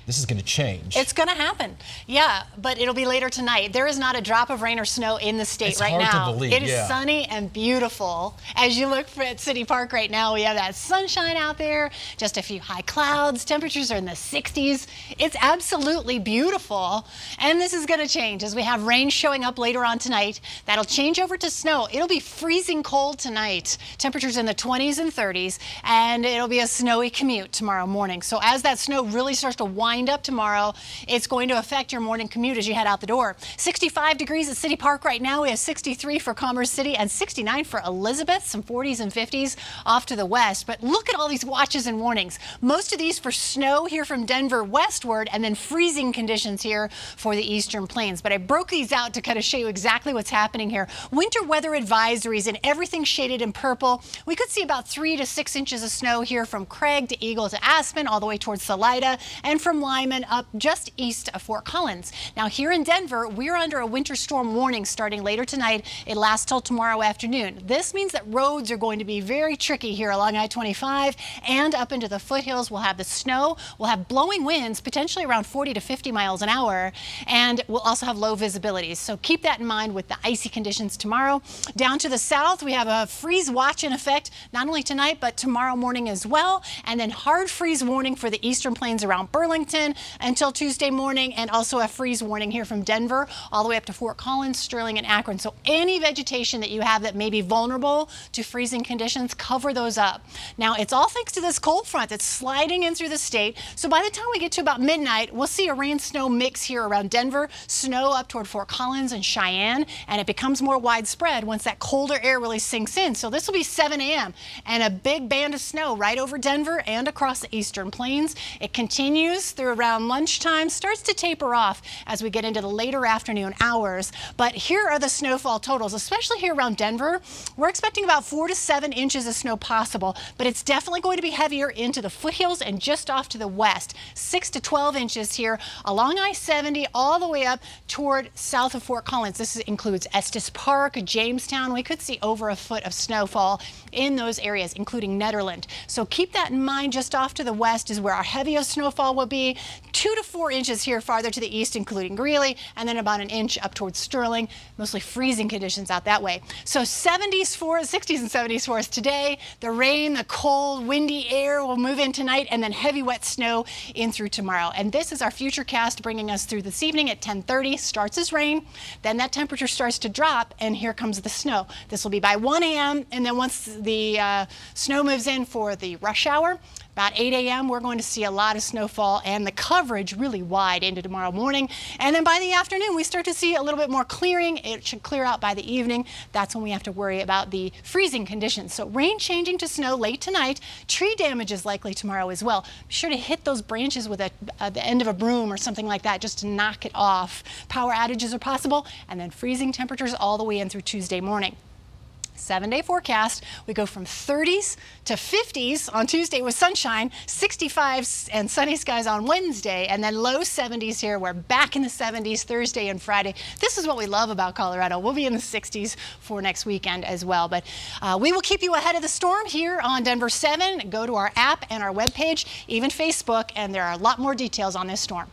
this is going to change. It's going to happen. Yeah, but it'll be later tonight. There is not a drop of rain or snow in the state right now. It's hard to believe, It is sunny and beautiful. As you look at City Park right now, we have that sunshine out there, just a few high clouds. Temperatures are in the 60s. It's absolutely beautiful. And this is going to change as we have rain showing up later on tonight. That'll change over to snow. It'll be freezing cold tonight. Temperatures in the 20s and 30s, and it'll be a snowy commute tomorrow morning. So as that snow really starts to wind up tomorrow, it's going to affect your morning commute as you head out the door. 65 degrees at City Park right now. We have 63 for Commerce City and 69 for Elizabeth, some 40s and 50s off to the west. But look at all these watches and warnings. Most of these for snow here from Denver westward, and then freezing conditions here for the eastern plains. But I broke these out to kind of show you exactly what's happening here. Winter weather advisories and everything shaded in purple. We could see about 3 to 6 inches of snow here from Craig to Eagle to Aspen, all the way towards Salida, and from Lyman up just east of Fort Collins. Now here in Denver, we're under a winter storm warning starting later tonight. It lasts till tomorrow afternoon. This means that roads are going to be very tricky here along I-25 and up into the foothills. We'll have the snow, we'll have blowing winds, potentially around 40 to 50 miles an hour, and we'll also have low visibilities. So keep that in mind with the icy conditions tomorrow. Down to the south, we have a freeze watch in effect, not only tonight, but tomorrow morning as well. And then hard freeze warning for the eastern plains around Burlington until Tuesday morning, and also a freeze warning here from Denver all the way up to Fort Collins, Sterling, and Akron. So any vegetation that you have that may be vulnerable to freezing conditions, cover those up. Now, it's all thanks to this cold front that's sliding in through the state. So by the time we get to about midnight, we'll see a rain-snow mix here around Denver, snow up toward Fort Collins and Cheyenne, and it becomes more widespread once that colder air really sinks in. So this will be 7 a.m. and a big band of snow right over Denver and across the eastern plains. It continues through around lunchtime, starts to taper off as we get into the later afternoon hours. But here are the snowfall totals, especially here around Denver. We're expecting about 4 to 7 inches of snow possible, but it's definitely going to be heavier into the foothills and just off to the west. 6 to 12 inches here along I-70 all the way up toward south of Fort Collins. This includes Estes Park, Jamestown. We could see over a foot of snowfall in those areas, including Nederland. So keep that in mind. Just off to the west is where our heaviest snowfall will be. 2 to 4 inches here farther to the east, including Greeley, and then about an inch up towards Sterling. Mostly freezing conditions out that way. So 60s and 70s for us today. The rain, the cold, windy air will move in tonight, and then heavy wet snow in through tomorrow. And this is our future cast bringing us through this evening at 10:30. Starts as rain, then that temperature starts to drop, and here comes the snow. This will be by 1 a.m. and then once the snow moves in for the rush hour, about 8 a.m., we're going to see a lot of snowfall and the coverage really wide into tomorrow morning. And then by the afternoon, we start to see a little bit more clearing. It should clear out by the evening. That's when we have to worry about the freezing conditions. So rain changing to snow late tonight. Tree damage is likely tomorrow as well. Be sure to hit those branches with the end of a broom or something like that just to knock it off. Power outages are possible, and then freezing temperatures all the way in through Tuesday morning. 7-day forecast. We go from 30s to 50s on Tuesday with sunshine, 65s and sunny skies on Wednesday, and then low 70s here. We're back in the 70s Thursday and Friday. This is what we love about Colorado. We'll be in the 60s for next weekend as well. But we will keep you ahead of the storm here on Denver 7. Go to our app and our webpage, even Facebook, and there are a lot more details on this storm.